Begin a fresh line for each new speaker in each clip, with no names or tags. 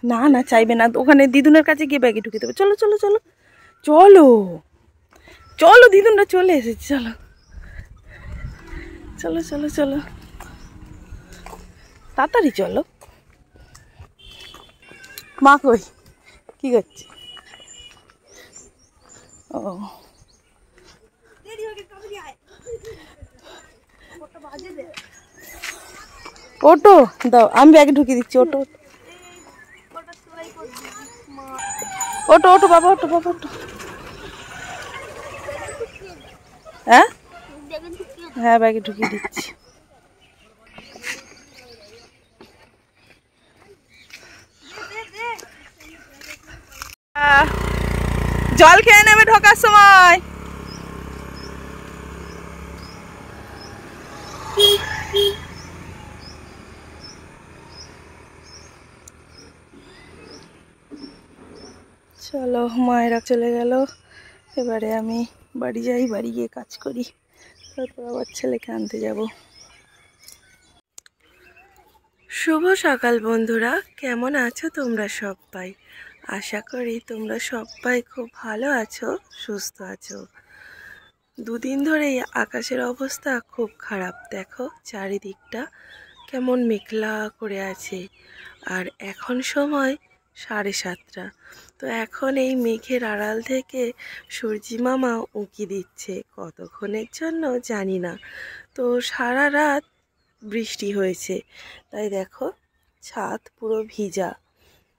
না না চাইবে না, ওখানে দিদুনের কাছে গিয়ে ব্যাগে ঢুকে দেবে। চলো চলো চলো চলো চলো, দিদুনরা চলে এসেছে, চলো চলো চলো চলো তাড়াতাড়ি চলো। মা কই, কি করছে? ও ওটো দাও, আমি ব্যাগে ঢুকিয়ে দিচ্ছি। ওটো ওটো ওটো বাবা, ওটো বাবা, ওটো। হ্যাঁ হ্যাঁ ব্যাগে ঢুকিয়ে দিচ্ছি। জল খেয়ে নেবে ঢোকার সময়। চলো, মায়েরা চলে গেল, এবারে আমি বাড়ি যাই, বাড়ি গিয়ে কাজ করি, তারপর আবার ছেলেকে আনতে যাব। শুভ সকাল বন্ধুরা, কেমন আছো তোমরা সবাই? আশা করি তোমরা সবাই খুব ভালো আছো, সুস্থ আছো। দুদিন ধরেই আকাশের অবস্থা খুব খারাপ, দেখো চারিদিকটা কেমন মেঘলা করে আছে। আর এখন সময় 7:30। তো এখন এই মেঘের আড়াল থেকে সূর্যি মামা উঁকি দিচ্ছে, কতক্ষণের জন্য জানি না। তো সারা রাত বৃষ্টি হয়েছে, তাই দেখো ছাদ পুরো ভিজা,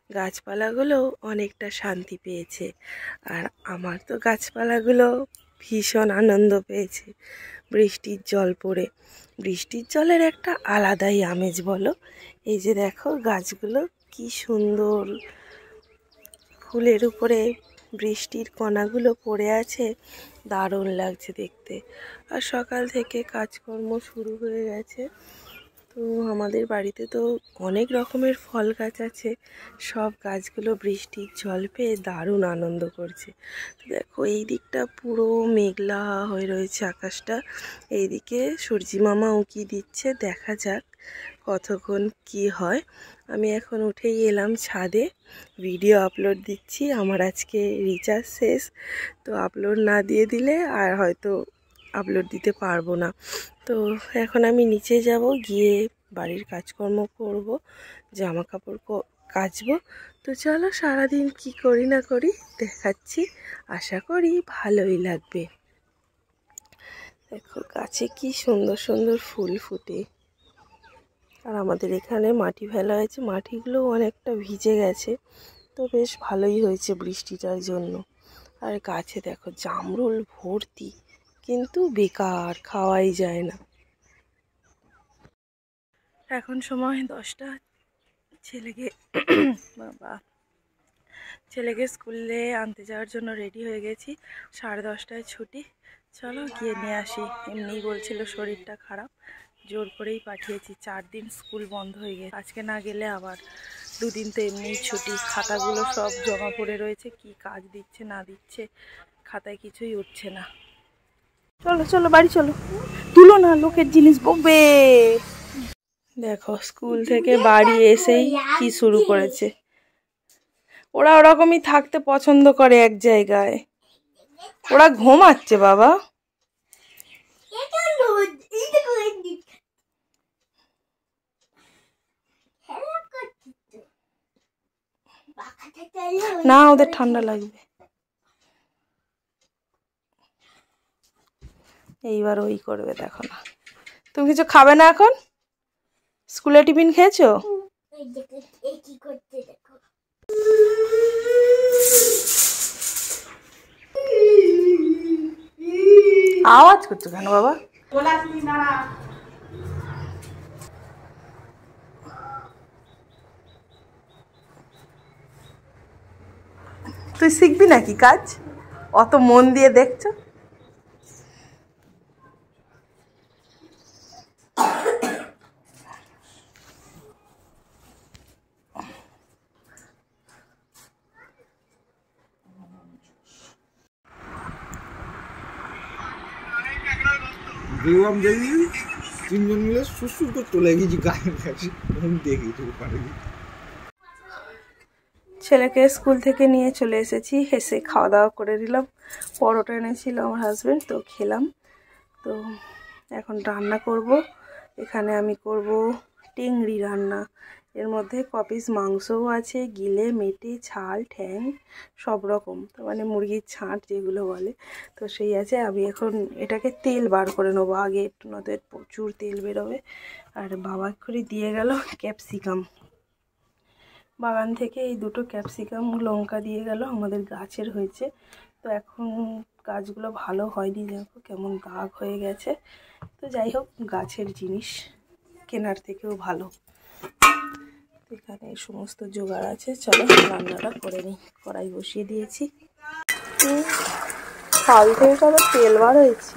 গাছপালাগুলো অনেকটা শান্তি পেয়েছে। আর আমার তো গাছপালাগুলো ভীষণ আনন্দ পেয়েছে বৃষ্টির জল পড়ে। বৃষ্টির জলের একটা আলাদাই আমেজ বলো। এই যে দেখো গাছগুলো কি সুন্দর, ফুলের উপরে বৃষ্টির কণাগুলো পড়ে আছে, দারুণ লাগছে দেখতে। আর সকাল থেকে কাজকর্ম শুরু হয়ে গেছে। তো আমাদের বাড়িতে তো অনেক রকমের ফল গাছ আছে, সব গাছগুলো বৃষ্টির জল পেয়ে দারুণ আনন্দ করছে। তো দেখো এই দিকটা পুরো মেঘলা হয়ে রয়েছে আকাশটা, এইদিকে সূর্যি মামা উঁকি দিচ্ছে, দেখা যাক কতক্ষণ কি হয়। আমি এখন উঠেই এলাম ছাদে, ভিডিও আপলোড দিচ্ছি। আমার আজকে রিচার্জ শেষ, তো আপলোড না দিয়ে দিলে আর হয়তো আপলোড দিতে পারবো না। তো এখন আমি নিচে যাব, গিয়ে বাড়ির কাজকর্ম করব, জামা কাপড় কাচবো। তো চলো সারাদিন কি করি না করি দেখাচ্ছি, আশা করি ভালোই লাগবে। দেখো গাছে কি সুন্দর সুন্দর ফুল ফুটে। আর আমাদের এখানে মাটি ফেলা হয়েছে, মাটিগুলো অনেকটা ভিজে গেছে, তো বেশ ভালোই হয়েছে বৃষ্টিটার জন্য। আর গাছে দেখো জামরুল ভর্তি, কিন্তু বেকার, খাওয়াই যায় না। এখন সময় 10টা, ছেলেকে স্কুলে আনতে যাওয়ার জন্য রেডি হয়ে গেছি। 10:30টায় ছুটি, চলো গিয়ে নিয়ে আসি। এমনিই বলছিল শরীরটা খারাপ, জোর করেই পাঠিয়েছি। 4 দিন স্কুল বন্ধ হয়ে গেছে, আজকে না গেলে আবার 2 দিন তো এমনিই ছুটি। খাতাগুলো সব জমা পড়ে রয়েছে, কি কাজ দিচ্ছে না দিচ্ছে খাতায় কিছুই উঠছে না। চলো চলো বাড়ি চলো, তুলো না, লোকের জিনিস বকবে। দেখো স্কুল থেকে বাড়ি এসেই কি শুরু করেছে। ওরা ওরকমই থাকতে পছন্দ করে এক জায়গায়, ওরা ঘুমাচ্ছে বাবা। না ওদের ঠান্ডা লাগবে। এইবার ওই করবে, দেখো না। তুমি কিছু খাবে না এখন? স্কুলে টিফিন খেয়েছো? আওয়াজ করছো কেন বাবা? তুই শিখবি নাকি কাজ, অত মন দিয়ে দেখছো?
দেখলাম দেখি 3 জন মিলে সুসুর করে চলে গেছি গায়ের কাছে, দেখি তো পারিনি।
ছেলেকে স্কুল থেকে নিয়ে চলে এসেছি, এসে খাওয়া দাওয়া করে দিলাম। পরোটা এনেছিল আমার হাজব্যান্ড, তো খেলাম। তো এখন রান্না করব। এখানে আমি করব টেংরি রান্না। এর মধ্যে কপিস মাংসও আছে, গিলে মেটে ছাল ঠ্যাং সব রকম, তো মানে মুরগির ছাঁট যেগুলো বলে, তো সেই আছে। আমি এখন এটাকে তেল বার করে নেবো আগে, একটু নয়তো প্রচুর তেল বেরোবে। আর বাবা করে দিয়ে গেল ক্যাপসিকাম, বাগান থেকে এই দুটো ক্যাপসিকাম লঙ্কা দিয়ে গেল, আমাদের গাছের হয়েছে। তো এখন গাছগুলো ভালো হয়নি, দেখো কেমন দাগ হয়ে গেছে। তো যাই হোক, গাছের জিনিস কেনার থেকেও ভালো। এখানে সমস্ত জোগাড় আছে, চলো রান্নাটা করে নিই। কড়াই বসিয়ে দিয়েছি। ছাল থেকে কত তেল বার হয়েছে,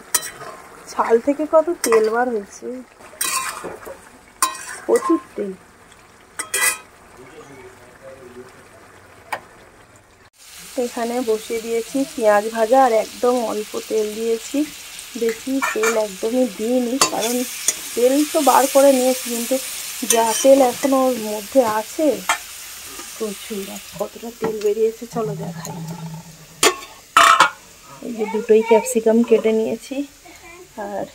ছাল থেকে কত তেল বার হয়েছে, প্রচুর তেল। এখানে বসিয়ে দিয়েছি পেঁয়াজ ভাজা, আর একদম অল্প তেল দিয়েছি, বেশি তেল একদমই দিইনি, কারণ তেল তো বার করে নিয়েছি, কিন্তু যা তেল এখনো ওর মধ্যে আছে প্রচুর। কতটা তেল বেরিয়েছে চলো দেখাই। এই যে দুটোই ক্যাপসিকাম কেটে নিয়েছি, আর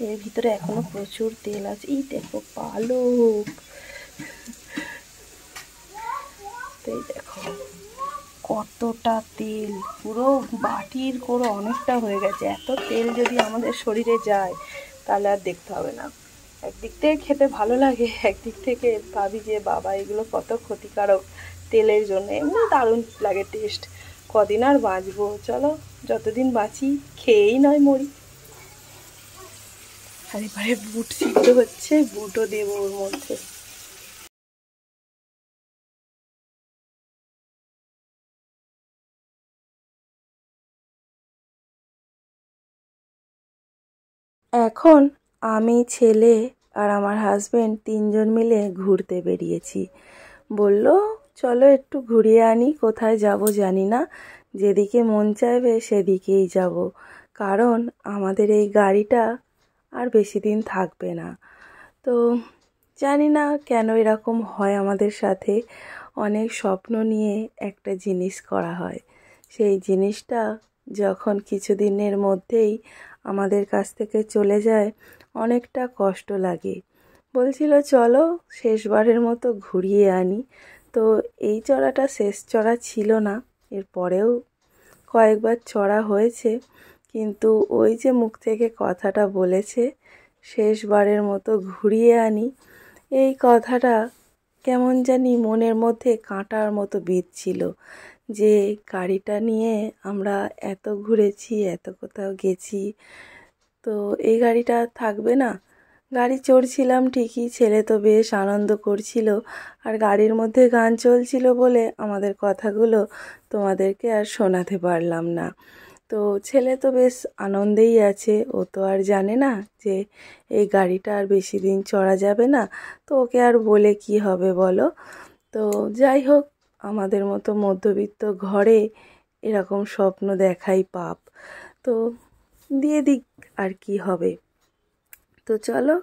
এর ভিতরে এখনো প্রচুর তেল আছে। এই দেখো পালক, এই দেখো কতটা তেল, পুরো বাটির করে অনেকটা হয়ে গেছে। এত তেল যদি আমাদের শরীরে যায় তাহলে আর দেখতে হবে না। একদিক থেকে খেতে ভালো লাগে, একদিক থেকে ভাবি যে বাবা এগুলো কত ক্ষতিকারক তেলের জন্য। এমনি দারুণ লাগে টেস্ট, কদিন আর বাঁচবো, চলো যতদিন বাঁচি খেয়েই নয় মরি। আর এবারে বুট সিদ্ধ হচ্ছে, বুটও দেবো ওর মধ্যে। এখন আমি, ছেলে আর আমার হাজবেন্ড তিনজন মিলে ঘুরতে বেরিয়েছি। বলল চলো একটু ঘুরিয়ে আনি, কোথায় যাব জানি না, যেদিকে মন চাইবে সেদিকেই যাব, কারণ আমাদের এই গাড়িটা আর বেশি দিন থাকবে না। তো জানি না কেন এরকম হয় আমাদের সাথে, অনেক স্বপ্ন নিয়ে একটা জিনিস করা হয়, সেই জিনিসটা যখন কিছুদিনের মধ্যেই আমাদের কাছ থেকে চলে যায় অনেকটা কষ্ট লাগে। বলছিল চলো শেষবারের মতো ঘুরিয়ে আনি। তো এই চড়াটা শেষ চড়া ছিল না, এরপরেও কয়েকবার চড়া হয়েছে, কিন্তু ওই যে মুখ থেকে কথাটা বলেছে শেষবারের মতো ঘুরিয়ে আনি, এই কথাটা কেমন জানি মনের মধ্যে কাঁটার মতো বিঁধছিল, যে গাড়িটা নিয়ে আমরা এত ঘুরেছি, এত কোথাও গেছি, তো এই গাড়িটা থাকবে না। গাড়ি চড়ছিলাম ঠিকই, ছেলে তো বেশ আনন্দ করছিল, আর গাড়ির মধ্যে গান চলছিল বলে আমাদের কথাগুলো তোমাদেরকে আর শোনাতে পারলাম না। তো ছেলে তো বেশ আনন্দেই আছে, ও তো আর জানে না যে এই গাড়িটা আর বেশি দিন চড়া যাবে না, তো ওকে আর বলে কি হবে বলো। তো যাই হোক, আমাদের মতো মধ্যবিত্ত ঘরে এরকম স্বপ্ন দেখাই পাপ, তো দিয়ে দিক, আর কি হবে। তো চলো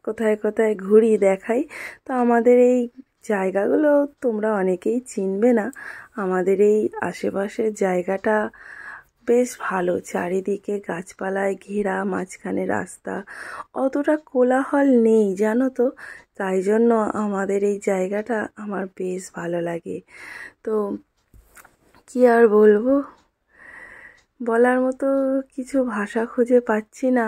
কোথায় কোথায় ঘুরি দেখাই। তো আমাদের এই জায়গাগুলো তোমরা অনেকেই চিনবে না, আমাদের এই আশেপাশের জায়গাটা বেশ ভালো, চারিদিকে গাছপালায় ঘেরা, মাঝখানে রাস্তা, অতটা কোলাহল নেই জানো তো, তাই জন্য আমাদের এই জায়গাটা আমার বেশ ভালো লাগে। তো কি আর বলবো, বলার মতো কিছু ভাষা খুঁজে পাচ্ছি না,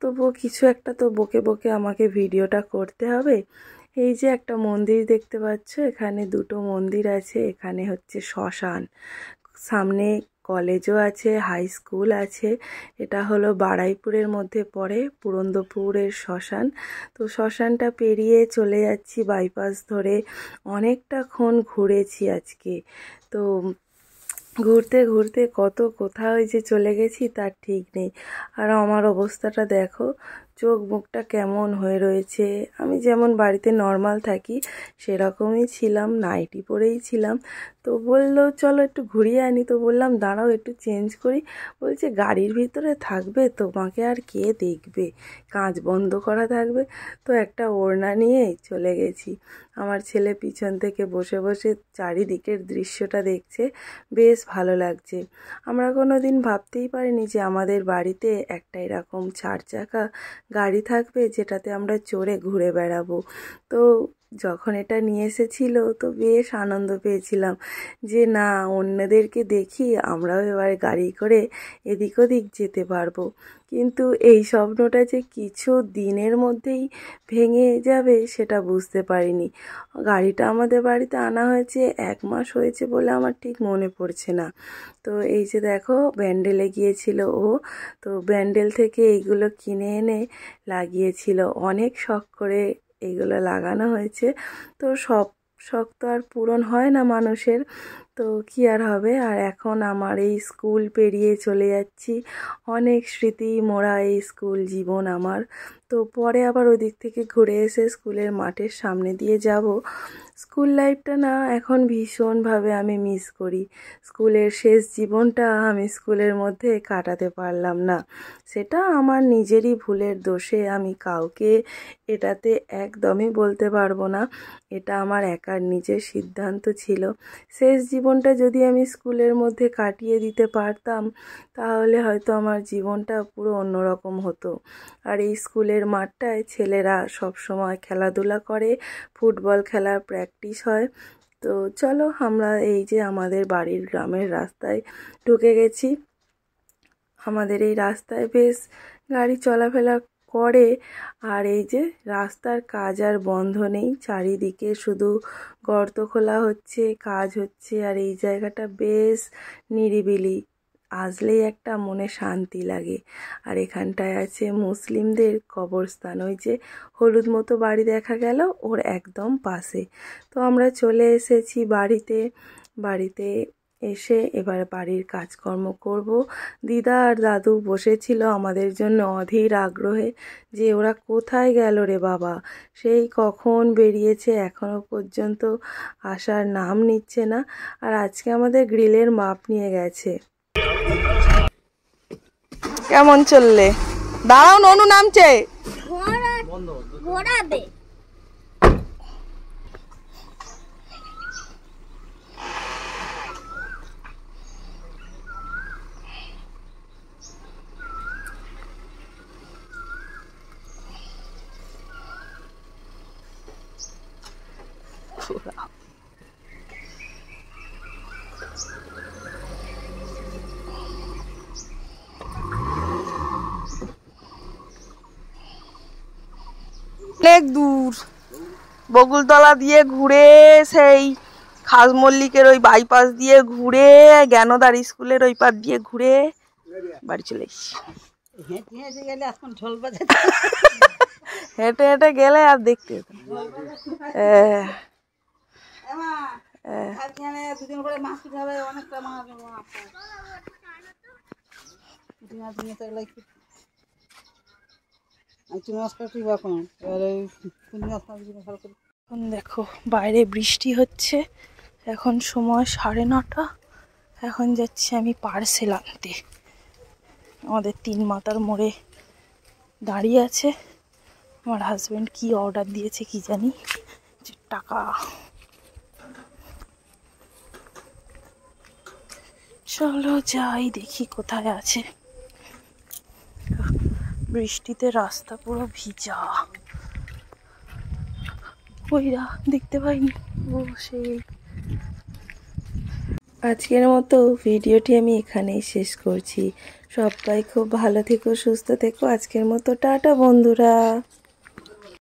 তবুও কিছু একটা তো বকে বকে আমাকে ভিডিওটা করতে হবে। এই যে একটা মন্দির দেখতে পাচ্ছ, এখানে দুটো মন্দির আছে, এখানে হচ্ছে শ্মশান, সামনে কলেজও আছে, হাই স্কুল আছে। এটা হলো বারুইপুরের মধ্যে পড়ে, পুরন্দরপুরের শ্মশান। তো শ্মশানটা পেরিয়ে চলে যাচ্ছি বাইপাস ধরে, অনেকটাক্ষণ ঘুরেছি আজকে। তো ঘুরতে ঘুরতে কত কোথাও যে চলে গেছি তার ঠিক নেই। আর আমার অবস্থাটা দেখো, চোখ মুখটা কেমন হয়ে রয়েছে। আমি যেমন বাড়িতে নর্মাল থাকি সেরকমই ছিলাম, নাইটি পরেই ছিলাম। তো বললো চলো একটু ঘুরিয়ে আনি। তো বললাম দাঁড়াও একটু চেঞ্জ করি। বলছে গাড়ির ভিতরে থাকবে, তোমাকে আর কে দেখবে, কাঁচ বন্ধ করা থাকবে। তো একটা ওড়না নিয়ে চলে গেছি। আমার ছেলে পিছন থেকে বসে বসে চারিদিকের দৃশ্যটা দেখছে, বেশ ভালো লাগছে। আমরা কোনো দিন ভাবতেই পারিনি যে আমাদের বাড়িতে একটা এরকম 4 চাকা গাড়ি থাকবে যেটাতে আমরা চড়ে ঘুরে বেড়াবো। তো যখন এটা নিয়ে এসেছিল তো বেশ আনন্দ পেয়েছিলাম যে না, অন্যদেরকে দেখি আমরাও এবার গাড়ি করে এদিক ওদিক যেতে পারবো। কিন্তু এই স্বপ্নটা যে কিছু দিনের মধ্যেই ভেঙে যাবে সেটা বুঝতে পারিনি। গাড়িটা আমাদের বাড়িতে আনা হয়েছে 1 মাস হয়েছে বলে আমার ঠিক মনে পড়ছে না। তো এই যে দেখো ব্যান্ডেলে গিয়েছিল ও, তো ব্যান্ডেল থেকে এইগুলো কিনে এনে লাগিয়েছিল। অনেক শখ করে এইগুলো লাগানো হয়েছে। তো সব শখ তো আর পূরণ হয় না মানুষের, তো কি আর হবে। আর এখন আমার এই স্কুল পেরিয়ে চলে যাচ্ছি, অনেক স্মৃতি মোড়া এই স্কুল জীবন আমার। তো পরে আবার ওদিক থেকে ঘুরে এসে স্কুলের মাঠের সামনে দিয়ে যাব। স্কুল লাইফটা না এখন ভীষণভাবে আমি মিস করি। স্কুলের শেষ জীবনটা আমি স্কুলের মধ্যে কাটাতে পারলাম না, সেটা আমার নিজেরই ভুলের দোষে। আমি কাউকে এটাতে একদমই বলতে পারবো না, এটা আমার একার নিজের সিদ্ধান্ত ছিল। শেষ জীবনটা যদি আমি স্কুলের মধ্যে কাটিয়ে দিতে পারতাম তাহলে হয়তো আমার জীবনটা পুরো অন্যরকম হতো। আর এই স্কুলের মাঠটায় ছেলেরা সব সময় খেলাধুলা করে, ফুটবল খেলার প্র্যাকটিস হয়। তো চলো আমরা এই যে আমাদের বাড়ির গ্রামের রাস্তায় ঢুকে গেছি। আমাদের এই রাস্তায় বেশ গাড়ি চলাফেরা করে। আর এই যে রাস্তার কাজ আর বন্ধ নেই, চারিদিকে শুধু গর্ত খোলা হচ্ছে, কাজ হচ্ছে। আর এই জায়গাটা বেশ নিরিবিলি, আসলেই একটা মনে শান্তি লাগে। আর এখানটায় আছে মুসলিমদের কবরস্থান, ওই যে হলুদ মতো বাড়ি দেখা গেল ওর একদম পাশে। তো আমরা চলে এসেছি বাড়িতে এসে এবার বাড়ির কাজকর্ম করব। দিদা আর দাদু বসেছিল আমাদের জন্য অধীর আগ্রহে যে ওরা কোথায় গেল রে বাবা, সেই কখন বেরিয়েছে এখনো পর্যন্ত আসার নাম নিচ্ছে না। আর আজকে আমাদের গ্রিলের মাপ নিয়ে গেছে। কেমন চললে? দাঁড়াও, ননু নামছে। ঘোরাবে। অনেক দূর, বকুলতলা দিয়ে ঘুরে সেই খাসমল্লিকের ওই বাইপাস দিয়ে ঘুরে জ্ঞানদার স্কুলের ওই পার দিয়ে ঘুরে বাড়ি চলে এসেছি। হেঁটে হেঁটে গেলে আর দেখতে এখন দেখো বাইরে বৃষ্টি হচ্ছে, এখন সময় 9:30। এখন যাচ্ছি আমি পার্সেল আনতে। আমাদের 3 মাথার মোড়ে দাঁড়িয়ে আছে আমার হাজব্যান্ড, কি অর্ডার দিয়েছে কি জানি, যে টাকা। চলো যাই দেখি কোথায় আছে। বৃষ্টিতে রাস্তা পুরো ভিজা, ওইরা দেখতে পাইনি। ও সেই আজকের মতো ভিডিওটি আমি এখানেই শেষ করছি। সবাই খুব ভালো থেকো, সুস্থ থেকো। আজকের মতো টাটা বন্ধুরা।